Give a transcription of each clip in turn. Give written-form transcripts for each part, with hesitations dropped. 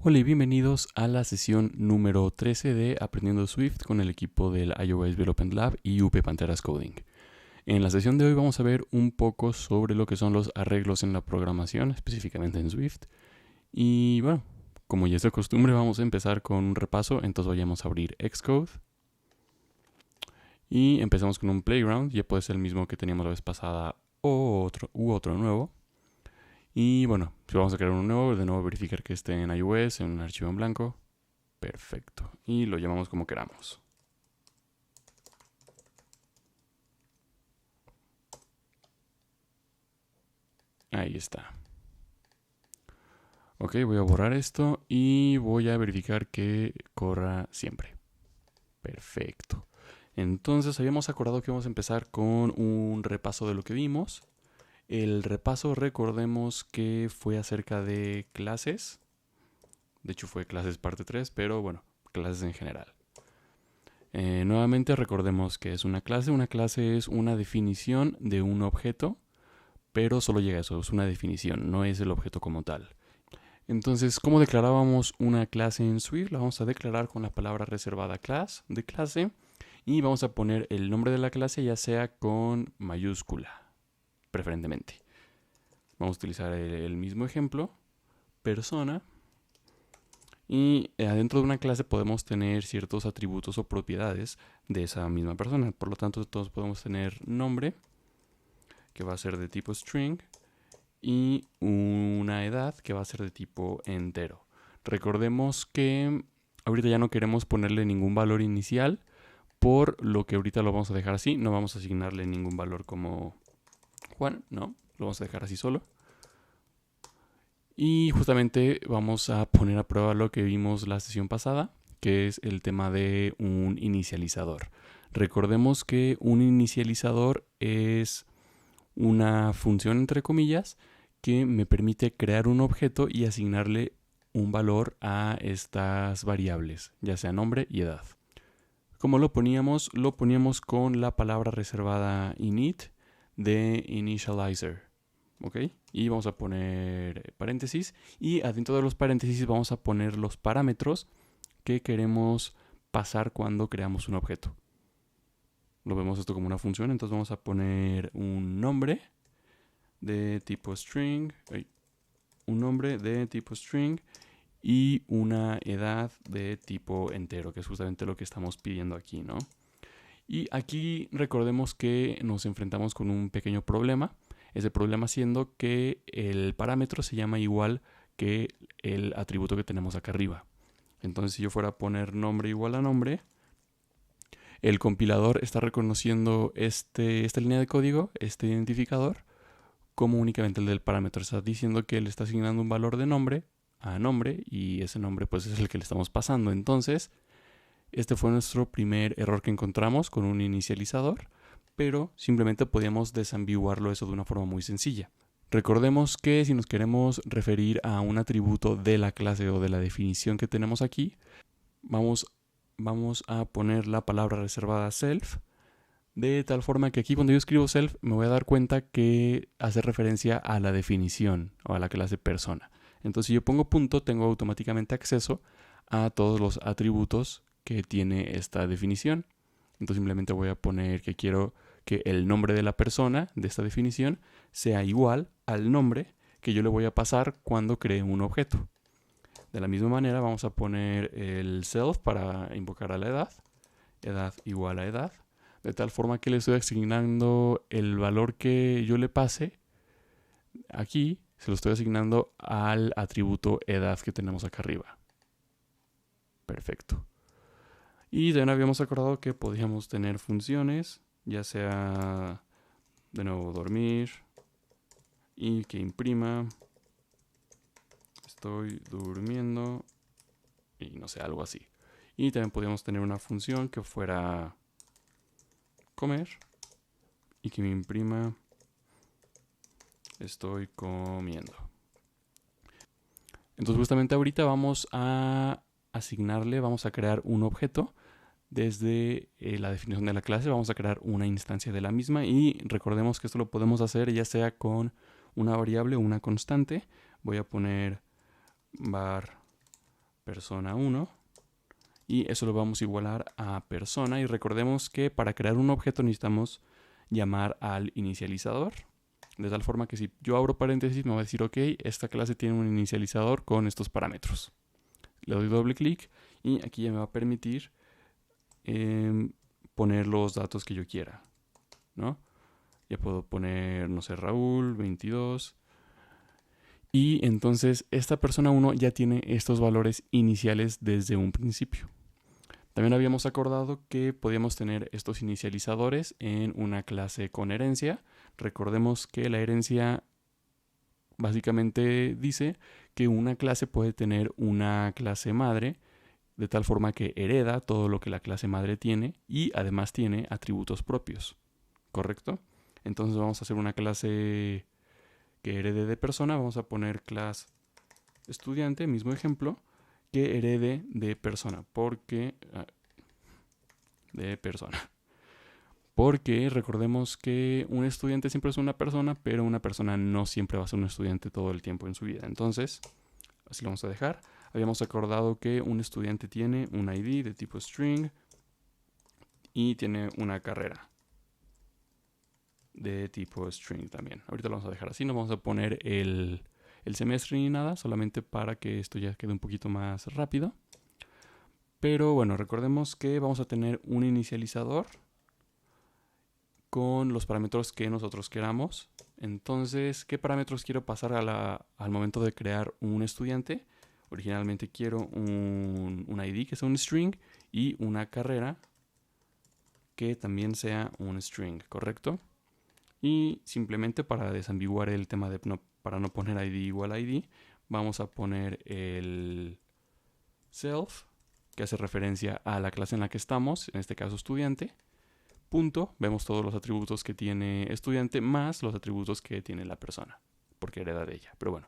Hola y bienvenidos a la sesión número 13 de Aprendiendo Swift con el equipo del iOS Development Lab y UP Panteras Coding. En la sesión de hoy vamos a ver un poco sobre lo que son los arreglos en la programación, específicamente en Swift. Y bueno, como ya es de costumbre, vamos a empezar con un repaso, entonces vayamos a abrir Xcode. Y empezamos con un playground, ya puede ser el mismo que teníamos la vez pasada u otro nuevo. Y bueno, si vamos a crear uno nuevo, de nuevo verificar que esté en iOS, en un archivo en blanco. Perfecto. Y lo llamamos como queramos. Ahí está. Ok, voy a borrar esto y voy a verificar que corra siempre. Perfecto. Entonces habíamos acordado que vamos a empezar con un repaso de lo que vimos. El repaso, recordemos que fue acerca de clases. De hecho fue clases parte 3, pero bueno, clases en general. Nuevamente recordemos que es una clase. Una clase es una definición de un objeto, pero solo llega a eso, es una definición, no es el objeto como tal. Entonces, ¿cómo declarábamos una clase en Swift? La vamos a declarar con la palabra reservada class de clase y vamos a poner el nombre de la clase ya sea con mayúscula, preferentemente. Vamos a utilizar el mismo ejemplo, persona. Y adentro de una clase podemos tener ciertos atributos o propiedades de esa misma persona. Por lo tanto, todos podemos tener nombre, que va a ser de tipo string, y una edad, que va a ser de tipo entero. Recordemos que ahorita ya no queremos ponerle ningún valor inicial, por lo que ahorita lo vamos a dejar así. No vamos a asignarle ningún valor como Juan, no, lo vamos a dejar así solo. Y justamente vamos a poner a prueba lo que vimos la sesión pasada, que es el tema de un inicializador. Recordemos que un inicializador es una función entre comillas que me permite crear un objeto y asignarle un valor a estas variables, ya sea nombre y edad. ¿Cómo lo poníamos? Lo poníamos con la palabra reservada init de initializer. ¿Ok? Y vamos a poner paréntesis y adentro de los paréntesis vamos a poner los parámetros que queremos pasar cuando creamos un objeto. Lo vemos esto como una función, entonces vamos a poner un nombre de tipo string, y una edad de tipo entero, que es justamente lo que estamos pidiendo aquí, ¿no? Y aquí recordemos que nos enfrentamos con un pequeño problema. Ese problema siendo que el parámetro se llama igual que el atributo que tenemos acá arriba. Entonces, si yo fuera a poner nombre igual a nombre, el compilador está reconociendo esta línea de código, este identificador, como únicamente el del parámetro. Está diciendo que le está asignando un valor de nombre a nombre y ese nombre pues es el que le estamos pasando. Entonces, este fue nuestro primer error que encontramos con un inicializador, pero simplemente podíamos desambiguarlo eso de una forma muy sencilla. Recordemos que si nos queremos referir a un atributo de la clase o de la definición que tenemos aquí, vamos a poner la palabra reservada self, de tal forma que aquí cuando yo escribo self me voy a dar cuenta que hace referencia a la definición o a la clase persona. Entonces si yo pongo punto, tengo automáticamente acceso a todos los atributos que tiene esta definición. Entonces simplemente voy a poner que quiero que el nombre de la persona de esta definición sea igual al nombre que yo le voy a pasar cuando cree un objeto. De la misma manera vamos a poner el self para invocar a la edad, edad igual a edad, de tal forma que le estoy asignando el valor que yo le pase aquí, se lo estoy asignando al atributo edad que tenemos acá arriba. Perfecto. Y también habíamos acordado que podíamos tener funciones, ya sea de nuevo dormir y que imprima estoy durmiendo y no sé, algo así. Y también podíamos tener una función que fuera comer y que me imprima estoy comiendo. Entonces justamente ahorita vamos a asignarle, vamos a crear un objeto. Desde la definición de la clase vamos a crear una instancia de la misma y recordemos que esto lo podemos hacer ya sea con una variable o una constante. Voy a poner var persona 1. Y eso lo vamos a igualar a persona. Y recordemos que para crear un objeto necesitamos llamar al inicializador. De tal forma que si yo abro paréntesis me va a decir, ok, esta clase tiene un inicializador con estos parámetros. Le doy doble clic y aquí ya me va a permitir poner los datos que yo quiera, ¿no? Ya puedo poner, no sé, Raúl, 22. Y entonces esta persona 1 ya tiene estos valores iniciales desde un principio. También habíamos acordado que podíamos tener estos inicializadores en una clase con herencia. Recordemos que la herencia básicamente dice que una clase puede tener una clase madre de tal forma que hereda todo lo que la clase madre tiene y además tiene atributos propios, ¿correcto? Entonces vamos a hacer una clase que herede de persona. Vamos a poner clase estudiante, mismo ejemplo, que herede de persona, porque recordemos que un estudiante siempre es una persona, pero una persona no siempre va a ser un estudiante todo el tiempo en su vida. Entonces, así lo vamos a dejar. Habíamos acordado que un estudiante tiene un ID de tipo string y tiene una carrera de tipo string también. Ahorita lo vamos a dejar así, no vamos a poner el semestre ni nada, solamente para que esto ya quede un poquito más rápido. Pero bueno, recordemos que vamos a tener un inicializador con los parámetros que nosotros queramos. Entonces, ¿qué parámetros quiero pasar al momento de crear un estudiante? Originalmente quiero un ID que sea un string y una carrera que también sea un string, ¿correcto? Y simplemente para desambiguar el tema de para no poner ID igual a ID, vamos a poner el self, que hace referencia a la clase en la que estamos, en este caso estudiante, punto, vemos todos los atributos que tiene estudiante más los atributos que tiene la persona, porque hereda de ella. Pero bueno,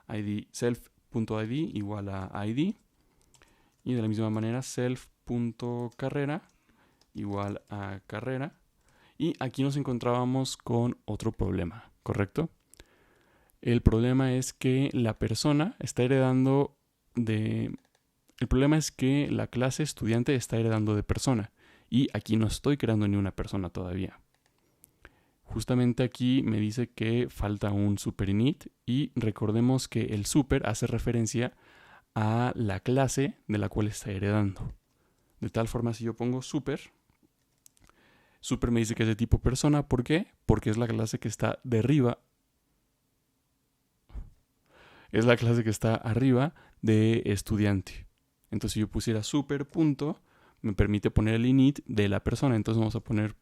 ID, self.id igual a ID, y de la misma manera self.carrera igual a carrera. Y aquí nos encontrábamos con otro problema, ¿correcto? El problema es que la persona está heredando de... El problema es que la clase estudiante está heredando de persona. Y aquí no estoy creando ni una persona todavía. Justamente aquí me dice que falta un super init. Y recordemos que el super hace referencia a la clase de la cual está heredando. De tal forma, si yo pongo super me dice que es de tipo persona. ¿Por qué? Porque es la clase que está de arriba. Es la clase que está arriba de estudiante. Entonces, si yo pusiera super punto, me permite poner el init de la persona. Entonces, vamos a poner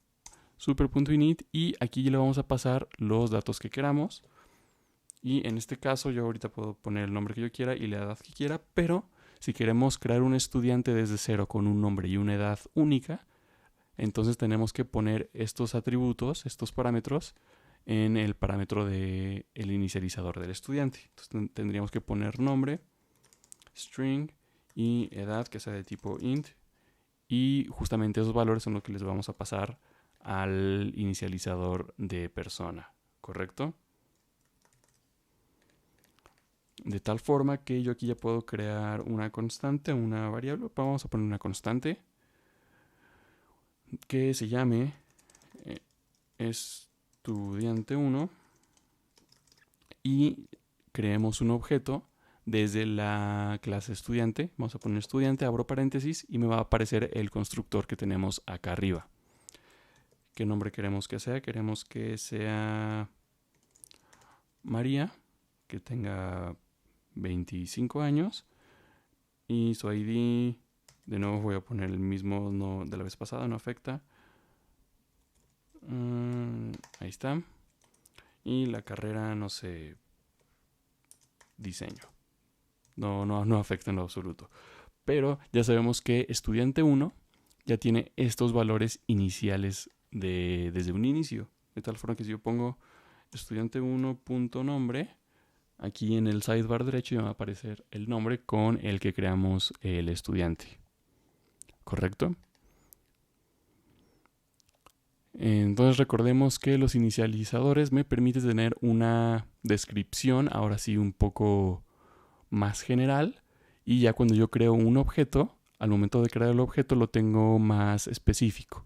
super.init y aquí le vamos a pasar los datos que queramos. Y en este caso, yo ahorita puedo poner el nombre que yo quiera y la edad que quiera, pero si queremos crear un estudiante desde cero con un nombre y una edad única, entonces tenemos que poner estos atributos, estos parámetros, en el parámetro del inicializador del estudiante. Entonces tendríamos que poner nombre, string y edad que sea de tipo int. Y justamente esos valores son los que les vamos a pasar al inicializador de persona, ¿correcto? De tal forma que yo aquí ya puedo crear una constante, una variable. Vamos a poner una constante que se llame estudiante1 y creemos un objeto desde la clase estudiante. Vamos a poner estudiante, abro paréntesis y me va a aparecer el constructor que tenemos acá arriba. ¿Qué nombre queremos que sea? Queremos que sea María, que tenga 25 años y su ID, de nuevo voy a poner el mismo no, de la vez pasada, no afecta. Ahí está. Y la carrera, no sé, diseño. No afecta en lo absoluto. Pero ya sabemos que estudiante 1 ya tiene estos valores iniciales desde un inicio. De tal forma que si yo pongo estudiante1.nombre, aquí en el sidebar derecho ya va a aparecer el nombre con el que creamos el estudiante. ¿Correcto? Entonces recordemos que los inicializadores me permiten tener una descripción, ahora sí un poco más general, Y ya cuando yo creo un objeto, al momento de crear el objeto lo tengo más específico.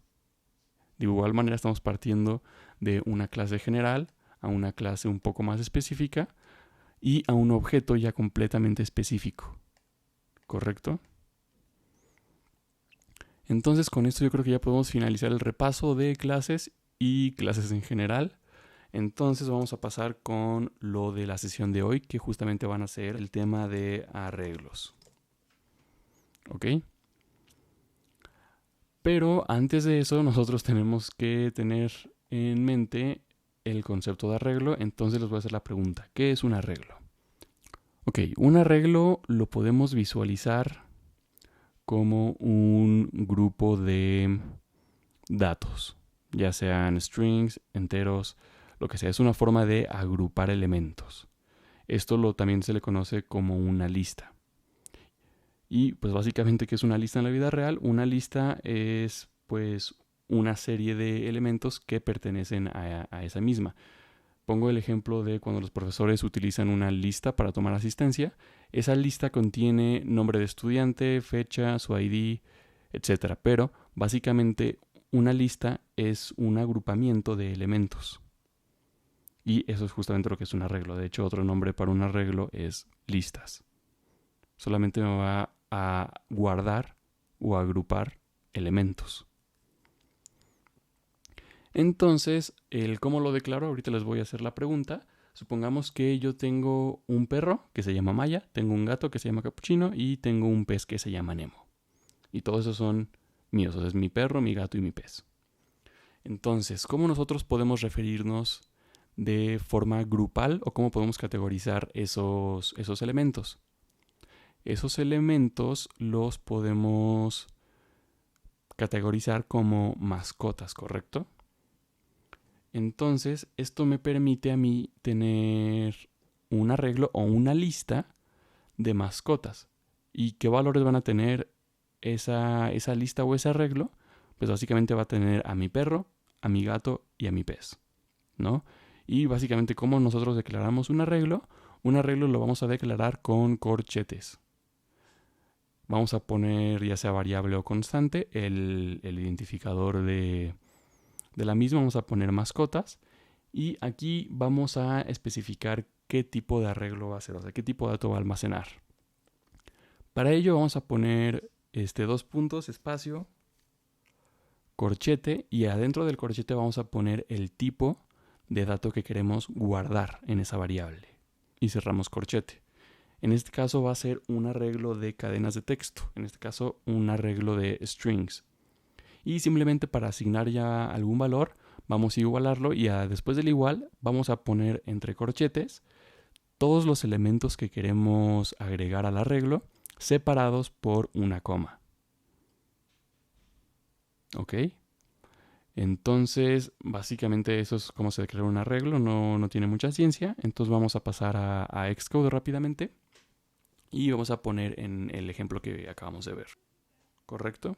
De igual manera estamos partiendo de una clase general a una clase un poco más específica y a un objeto ya completamente específico. ¿Correcto? Entonces con esto yo creo que ya podemos finalizar el repaso de clases y clases en general. Entonces vamos a pasar con lo de la sesión de hoy, que justamente van a ser el tema de arreglos. ¿Ok? Pero antes de eso nosotros tenemos que tener en mente el concepto de arreglo. Entonces les voy a hacer la pregunta, ¿qué es un arreglo? Ok, un arreglo lo podemos visualizar como un grupo de datos, ya sean strings, enteros, lo que sea. Es una forma de agrupar elementos. Esto también se le conoce como una lista. Y pues básicamente, ¿qué es una lista en la vida real? Una lista es pues una serie de elementos que pertenecen a esa misma. Pongo el ejemplo de cuando los profesores utilizan una lista para tomar asistencia. Esa lista contiene nombre de estudiante, fecha, su ID, etc. Pero básicamente una lista es un agrupamiento de elementos. Y eso es justamente lo que es un arreglo. De hecho, otro nombre para un arreglo es listas. Solamente me va a guardar o agrupar elementos. Entonces, el cómo lo declaro, ahorita les voy a hacer la pregunta. Supongamos que yo tengo un perro que se llama Maya, tengo un gato que se llama Capuchino y tengo un pez que se llama Nemo. Y todos esos son míos, o sea, es mi perro, mi gato y mi pez. Entonces, ¿cómo nosotros podemos referirnos de forma grupal o cómo podemos categorizar esos elementos? Esos elementos los podemos categorizar como mascotas, ¿correcto? Entonces, esto me permite a mí tener un arreglo o una lista de mascotas. ¿Y qué valores van a tener esa lista o ese arreglo? Pues básicamente va a tener a mi perro, a mi gato y a mi pez, ¿no? Y básicamente, ¿cómo nosotros declaramos un arreglo? Un arreglo lo vamos a declarar con corchetes. Vamos a poner ya sea variable o constante el identificador de la misma. Vamos a poner mascotas y aquí vamos a especificar qué tipo de arreglo va a ser, o sea, qué tipo de dato va a almacenar. Para ello vamos a poner 2 puntos, espacio, corchete, y adentro del corchete vamos a poner el tipo de dato que queremos guardar en esa variable. Y cerramos corchete. En este caso va a ser un arreglo de cadenas de texto, en este caso un arreglo de strings. Y simplemente para asignar ya algún valor, vamos a igualarlo y después del igual vamos a poner entre corchetes todos los elementos que queremos agregar al arreglo separados por una coma. ¿Ok? Entonces, básicamente eso es cómo se declara un arreglo, no tiene mucha ciencia. Entonces vamos a pasar a Xcode rápidamente y vamos a poner en el ejemplo que acabamos de ver. ¿Correcto?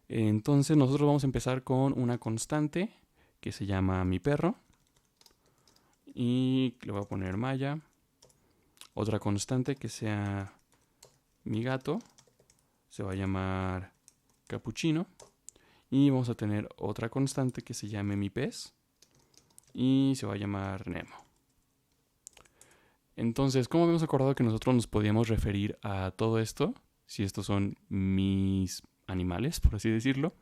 Entonces nosotros vamos a empezar con una constante que se llama mi perro y le voy a poner Maya. Otra constante que sea mi gato se va a llamar Capuchino. Y vamos a tener otra constante que se llame mi pez y se va a llamar Nemo. Entonces, ¿cómo habíamos acordado que nosotros nos podíamos referir a todo esto? Si estos son mis animales, por así decirlo.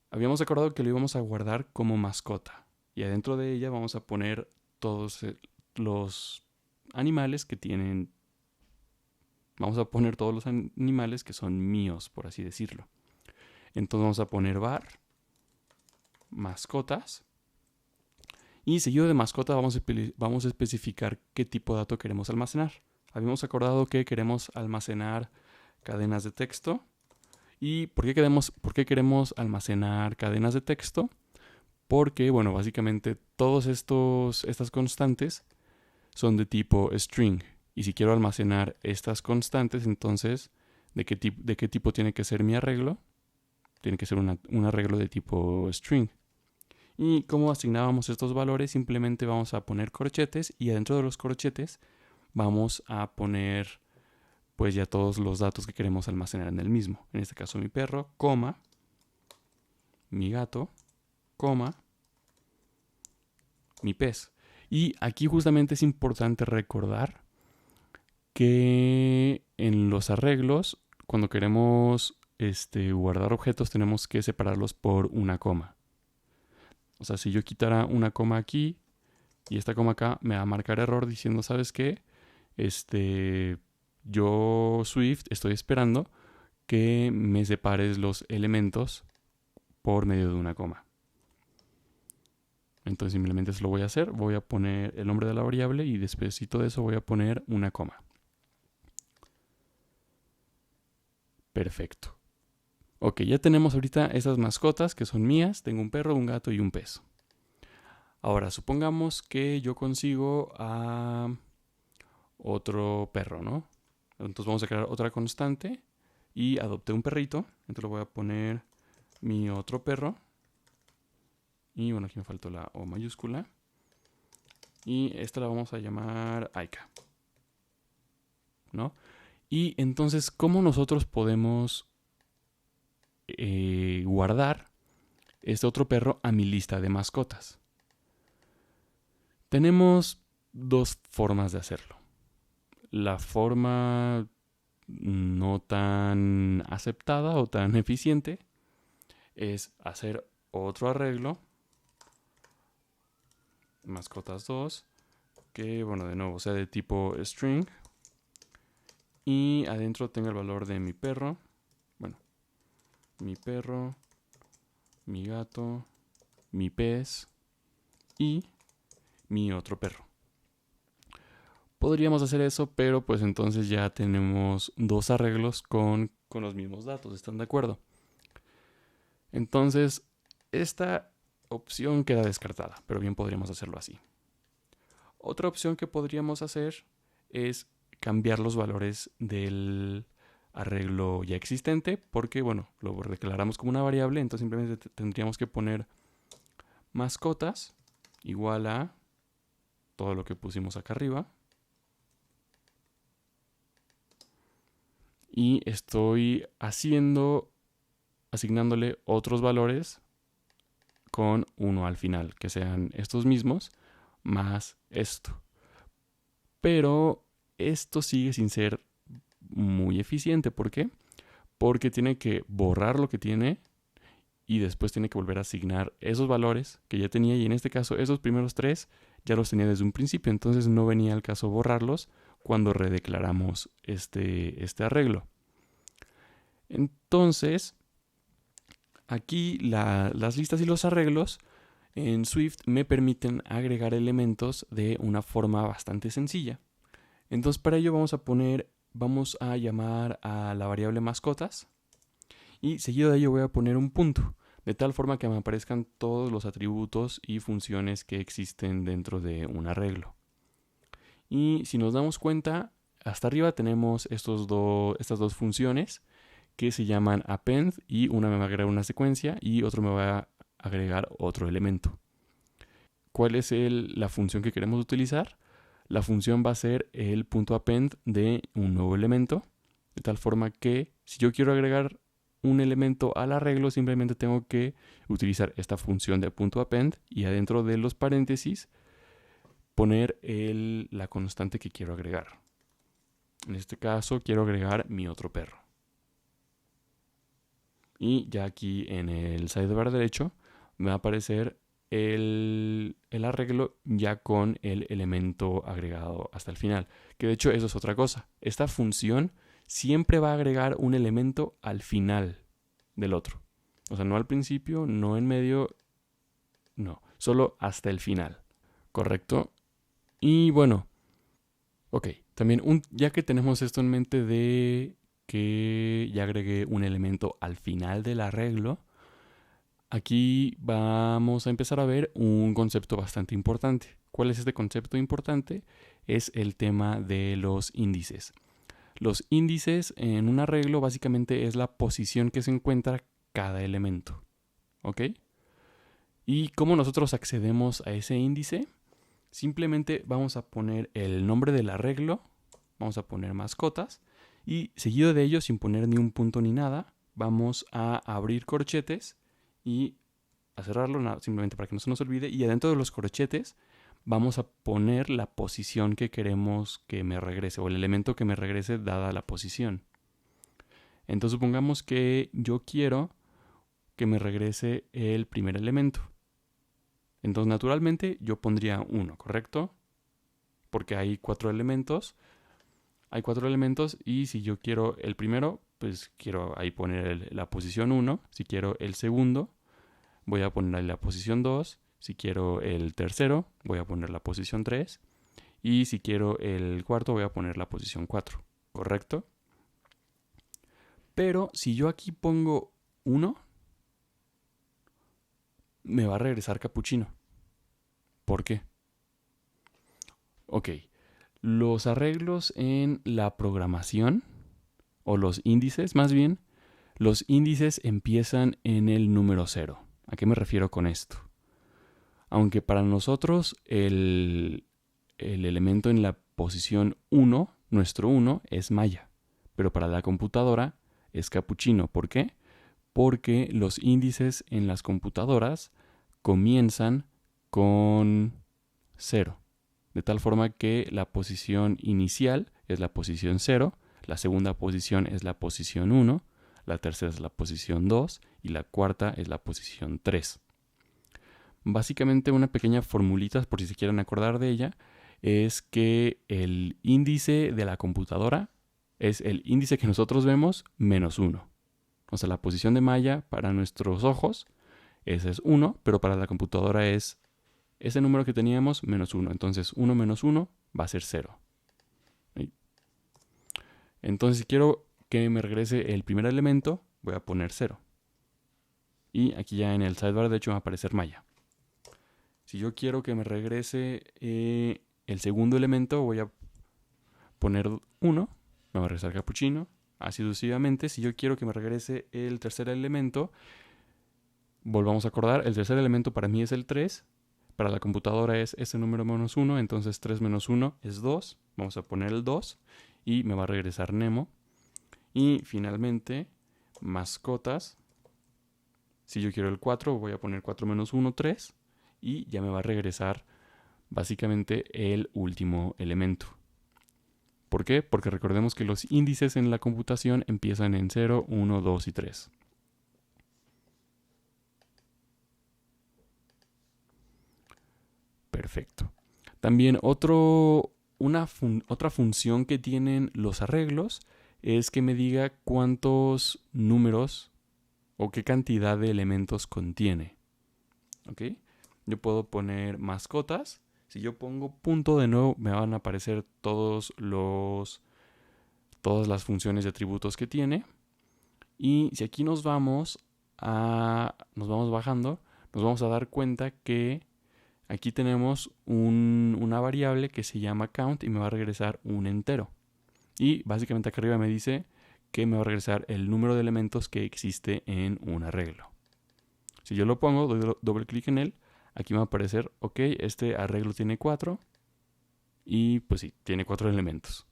Habíamos acordado que lo íbamos a guardar como mascota. Y adentro de ella vamos a poner todos los animales que tienen... Vamos a poner todos los animales que son míos, por así decirlo. Entonces vamos a poner var mascotas. Y seguido de mascota vamos a especificar qué tipo de dato queremos almacenar. Habíamos acordado que queremos almacenar cadenas de texto. ¿Y por qué queremos almacenar cadenas de texto? Porque, bueno, básicamente todas estas constantes son de tipo string. Y si quiero almacenar estas constantes, entonces, ¿de qué tipo tiene que ser mi arreglo? Tiene que ser un arreglo de tipo string. Y como asignábamos estos valores, simplemente vamos a poner corchetes y adentro de los corchetes vamos a poner pues ya todos los datos que queremos almacenar en el mismo. En este caso mi perro, coma, mi gato, coma, mi pez. Y aquí justamente es importante recordar que en los arreglos, cuando queremos guardar objetos, tenemos que separarlos por una coma. O sea, si yo quitara una coma aquí y esta coma acá, me va a marcar error diciendo, ¿sabes qué? Yo, Swift, estoy esperando que me separes los elementos por medio de una coma. Entonces simplemente eso lo voy a hacer. Voy a poner el nombre de la variable y después de eso voy a poner una coma. Perfecto. Ok, ya tenemos ahorita esas mascotas que son mías. Tengo un perro, un gato y un pez. Ahora, supongamos que yo consigo a otro perro, ¿no? Entonces vamos a crear otra constante y adopté un perrito. Entonces le voy a poner mi otro perro. Y bueno, aquí me faltó la O mayúscula. Y esta la vamos a llamar Aika, ¿no? Y entonces, ¿cómo nosotros podemos guardar este otro perro a mi lista de mascotas? Tenemos dos formas de hacerlo. La forma no tan aceptada o tan eficiente es hacer otro arreglo, mascotas 2, que bueno, de nuevo sea de tipo string y adentro tenga el valor de mi perro, bueno, mi perro, mi gato, mi pez y mi otro perro. Podríamos hacer eso, pero pues entonces ya tenemos dos arreglos con los mismos datos, ¿están de acuerdo? Entonces, esta opción queda descartada, pero bien podríamos hacerlo así. Otra opción que podríamos hacer es cambiar los valores del arreglo ya existente, porque bueno, lo declaramos como una variable, entonces simplemente tendríamos que poner mascotas igual a todo lo que pusimos acá arriba. Y estoy asignándole otros valores con 1 al final, que sean estos mismos más esto. Pero esto sigue sin ser muy eficiente. ¿Por qué? Porque tiene que borrar lo que tiene y después tiene que volver a asignar esos valores que ya tenía. Y en este caso, esos primeros 3 ya los tenía desde un principio. Entonces no venía al caso borrarlos cuando redeclaramos este arreglo. Entonces, aquí las listas y los arreglos en Swift me permiten agregar elementos de una forma bastante sencilla. Entonces para ello vamos a llamar a la variable mascotas y seguido de ello voy a poner un punto, de tal forma que me aparezcan todos los atributos y funciones que existen dentro de un arreglo. Y si nos damos cuenta, hasta arriba tenemos estas dos funciones que se llaman append y una me va a agregar una secuencia y otro me va a agregar otro elemento. ¿Cuál es la función que queremos utilizar? La función va a ser el .append de un nuevo elemento, de tal forma que si yo quiero agregar un elemento al arreglo, simplemente tengo que utilizar esta función de .append y adentro de los paréntesis poner la constante que quiero agregar. En este caso quiero agregar mi otro perro. Y ya aquí en el sidebar derecho me va a aparecer el arreglo ya con el elemento agregado hasta el final. Que de hecho eso es otra cosa. Esta función siempre va a agregar un elemento al final del otro. O sea, no al principio, no en medio, no. Solo hasta el final. ¿Correcto? Y bueno, ok. También ya que tenemos esto en mente de que ya agregué un elemento al final del arreglo, aquí vamos a empezar a ver un concepto bastante importante. ¿Cuál es este concepto importante? Es el tema de los índices. Los índices en un arreglo básicamente es la posición que se encuentra cada elemento. ¿Ok? ¿Y cómo nosotros accedemos a ese índice? Simplemente vamos a poner el nombre del arreglo, vamos a poner mascotas Y seguido de ello, sin poner ni un punto ni nada, vamos a abrir corchetes y a cerrarlo, simplemente para que no se nos olvide. Y adentro de los corchetes vamos a poner la posición que queremos que me regrese, o el elemento que me regrese dada la posición. Entonces supongamos que yo quiero que me regrese el primer elemento. Entonces naturalmente yo pondría 1, ¿correcto? Porque hay 4 elementos. Hay 4 elementos y si yo quiero el primero, pues quiero ahí poner la posición 1. Si quiero el segundo, voy a poner ahí la posición 2. Si quiero el tercero, voy a poner la posición 3. Y si quiero el cuarto, voy a poner la posición 4. ¿Correcto? Pero si yo aquí pongo 1, me va a regresar capuchino. ¿Por qué? Ok. Los arreglos en la programación, o los índices más bien, los índices empiezan en el número 0. ¿A qué me refiero con esto? Aunque para nosotros el elemento en la posición 1, nuestro 1, es maya, pero para la computadora es capuchino. ¿Por qué? Porque los índices en las computadoras comienzan con 0. De tal forma que la posición inicial es la posición 0, la segunda posición es la posición 1, la tercera es la posición 2 y la cuarta es la posición 3. Básicamente una pequeña formulita, por si se quieren acordar de ella, es que el índice de la computadora es el índice que nosotros vemos menos 1. O sea, la posición de maya para nuestros ojos, ese es 1, pero para la computadora es ese número que teníamos menos 1. Entonces 1 menos 1 va a ser 0. ¿Sí? Entonces si quiero que me regrese el primer elemento, voy a poner 0. Y aquí ya en el sidebar de hecho va a aparecer maya. Si yo quiero que me regrese el segundo elemento, voy a poner 1, me va a regresar capuchino, así sucesivamente. Si yo quiero que me regrese el tercer elemento, volvamos a acordar, el tercer elemento para mí es el 3, para la computadora es ese número menos 1, entonces 3 menos 1 es 2, vamos a poner el 2 y me va a regresar Nemo. Y finalmente, mascotas, si yo quiero el 4, voy a poner 4 menos 1, 3, y ya me va a regresar básicamente el último elemento. ¿Por qué? Porque recordemos que los índices en la computación empiezan en 0, 1, 2 y 3. Perfecto. También otra función que tienen los arreglos es que me diga cuántos números o qué cantidad de elementos contiene. ¿Ok? Yo puedo poner mascotas. Si yo pongo punto de nuevo, me van a aparecer todas las funciones de atributos que tiene. Y si aquí nos vamos bajando, nos vamos a dar cuenta que aquí tenemos una variable que se llama count y me va a regresar un entero. Y básicamente acá arriba me dice que me va a regresar el número de elementos que existe en un arreglo. Si yo lo pongo, doy doble clic en él, aquí me va a aparecer, ok, este arreglo tiene 4 y pues sí, tiene 4 elementos.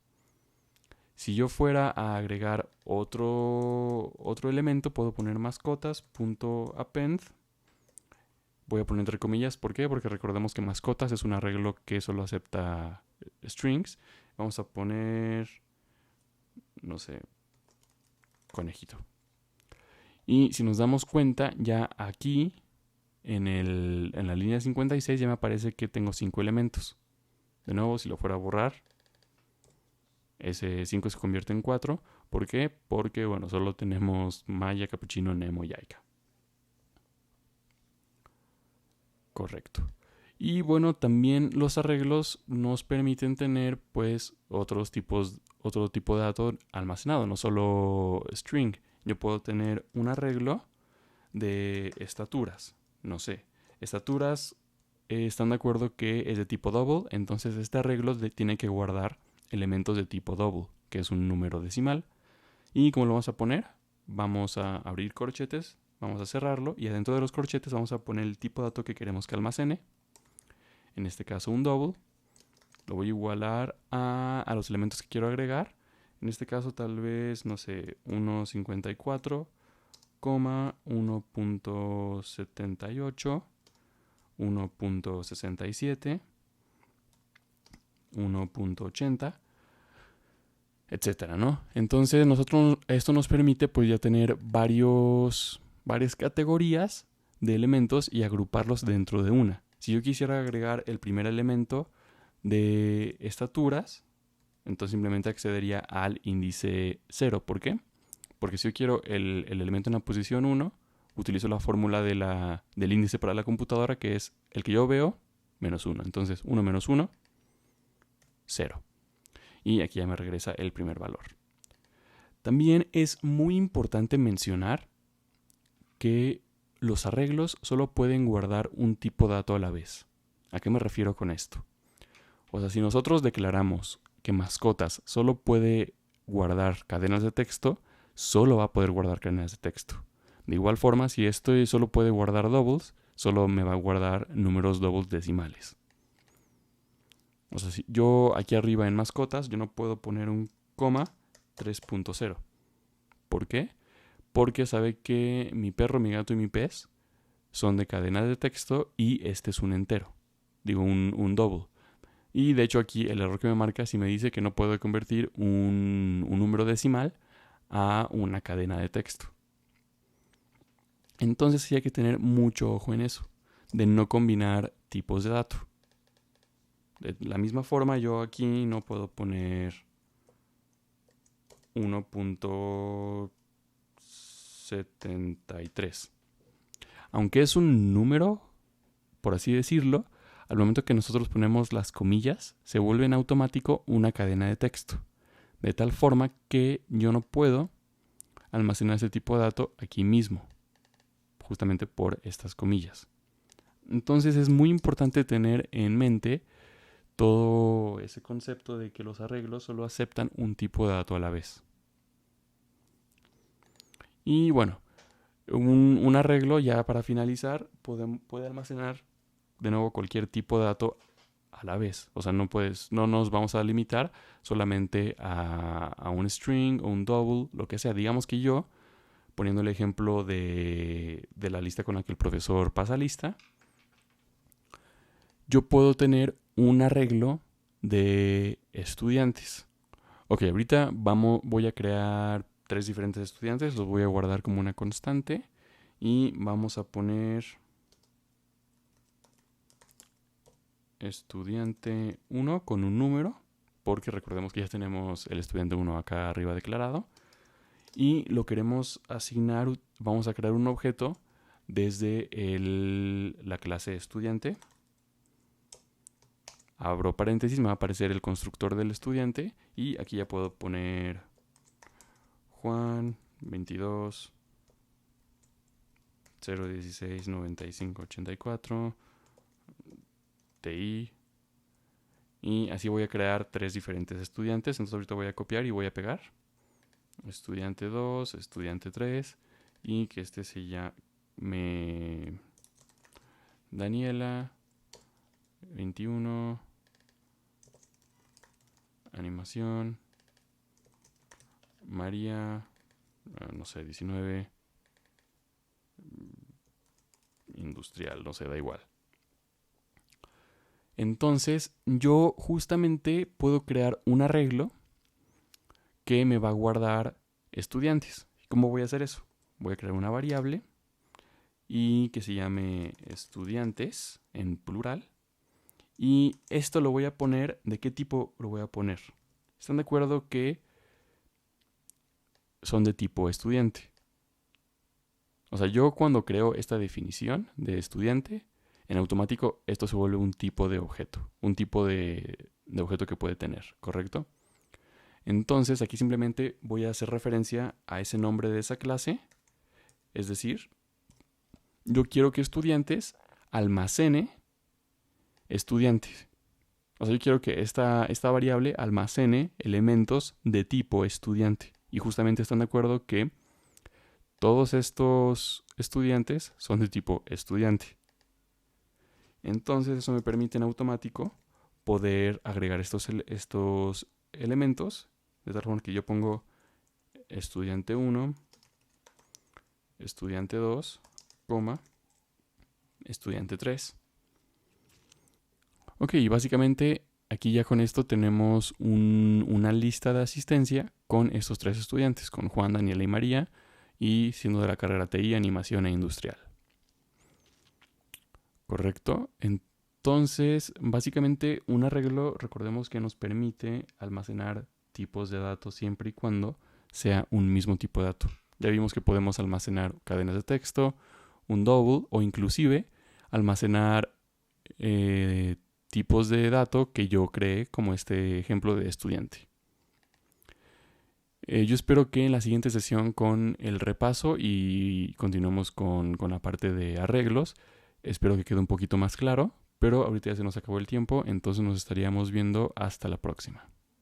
Si yo fuera a agregar otro elemento, puedo poner mascotas.append. Voy a poner entre comillas, ¿por qué? Porque recordemos que mascotas es un arreglo que solo acepta strings. Vamos a poner, no sé, conejito. Y si nos damos cuenta, ya aquí en la línea 56 ya me aparece que tengo 5 elementos. De nuevo, si lo fuera a borrar, ese 5 se convierte en 4. ¿Por qué? Porque, bueno, solo tenemos Maya, Capuchino, Nemo y Aika. Correcto. Y bueno, también los arreglos nos permiten tener, pues, otro tipo de dato almacenado, no solo string. Yo puedo tener un arreglo de estaturas. No sé, estaturas están de acuerdo que es de tipo double, entonces este arreglo tiene que guardar elementos de tipo double, que es un número decimal. ¿Y cómo lo vamos a poner? Vamos a abrir corchetes, vamos a cerrarlo y adentro de los corchetes vamos a poner el tipo de dato que queremos que almacene. En este caso un double. Lo voy a igualar a los elementos que quiero agregar. En este caso tal vez, no sé, 1.54, 1.78, 1.67, 1.80, etcétera, ¿no? Entonces esto nos permite pues ya tener varias categorías de elementos y agruparlos dentro de una. Si yo quisiera agregar el primer elemento de estaturas, entonces simplemente accedería al índice 0. ¿Por qué? Porque si yo quiero el elemento en la posición 1, utilizo la fórmula del índice para la computadora, que es el que yo veo, menos 1. Entonces 1 menos 1, 0. Y aquí ya me regresa el primer valor. También es muy importante mencionar que los arreglos solo pueden guardar un tipo de dato a la vez. ¿A qué me refiero con esto? O sea, si nosotros declaramos que mascotas solo puede guardar cadenas de texto, solo va a poder guardar cadenas de texto. De igual forma, si esto solo puede guardar doubles, solo me va a guardar números doubles decimales. O sea, si yo aquí arriba en mascotas, yo no puedo poner un coma 3.0. ¿Por qué? Porque sabe que mi perro, mi gato y mi pez son de cadenas de texto y este es un entero. Digo, un double. Y de hecho aquí el error que me marca sí me dice que no puedo convertir un número decimal a una cadena de texto. Entonces sí hay que tener mucho ojo en eso, de no combinar tipos de dato. De la misma forma yo aquí no puedo poner 1.73. Aunque es un número, por así decirlo, al momento que nosotros ponemos las comillas, se vuelve en automático una cadena de texto. De tal forma que yo no puedo almacenar ese tipo de dato aquí mismo, justamente por estas comillas. Entonces es muy importante tener en mente todo ese concepto de que los arreglos solo aceptan un tipo de dato a la vez. Y bueno, un arreglo ya para finalizar puede almacenar de nuevo cualquier tipo de dato a la vez. O sea, no nos vamos a limitar solamente a un string o un double, lo que sea. Digamos que yo, poniendo el ejemplo de la lista con la que el profesor pasa lista, yo puedo tener un arreglo de estudiantes. Ok, ahorita voy a crear 3 diferentes estudiantes, los voy a guardar como una constante y vamos a poner estudiante 1 con un número, porque recordemos que ya tenemos el estudiante 1 acá arriba declarado, y lo queremos asignar, vamos a crear un objeto desde la clase estudiante. Abro paréntesis, me va a aparecer el constructor del estudiante y aquí ya puedo poner Juan 22 016 95 84 TI, y así voy a crear 3 diferentes estudiantes. Entonces ahorita voy a copiar y voy a pegar estudiante 2, estudiante 3 y que este se llame Daniela 21 animación, María no sé 19 industrial, no sé, da igual. Entonces yo justamente puedo crear un arreglo que me va a guardar estudiantes. ¿Cómo voy a hacer eso? Voy a crear una variable y que se llame estudiantes en plural. Y esto lo voy a poner, ¿de qué tipo lo voy a poner? ¿Están de acuerdo que son de tipo estudiante? O sea, yo cuando creo esta definición de estudiante, en automático esto se vuelve un tipo de objeto, un tipo de objeto que puede tener, ¿correcto? Entonces aquí simplemente voy a hacer referencia a ese nombre de esa clase, es decir, yo quiero que estudiantes almacene estudiantes. O sea, yo quiero que esta variable almacene elementos de tipo estudiante. Y justamente están de acuerdo que todos estos estudiantes son de tipo estudiante. Entonces eso me permite en automático poder agregar estos elementos De tal forma que yo pongo estudiante 1, estudiante 2, coma, estudiante 3. Ok, básicamente aquí ya con esto tenemos una lista de asistencia con estos 3 estudiantes, con Juan, Daniela y María, y siendo de la carrera TI, Animación e Industrial. ¿Correcto? Entonces, básicamente un arreglo, recordemos que nos permite almacenar tipos de datos siempre y cuando sea un mismo tipo de dato. Ya vimos que podemos almacenar cadenas de texto, un double o inclusive almacenar tipos de dato que yo creé, como este ejemplo de estudiante. Yo espero que en la siguiente sesión con el repaso y continuemos con la parte de arreglos, espero que quede un poquito más claro, pero ahorita ya se nos acabó el tiempo, entonces nos estaríamos viendo hasta la próxima.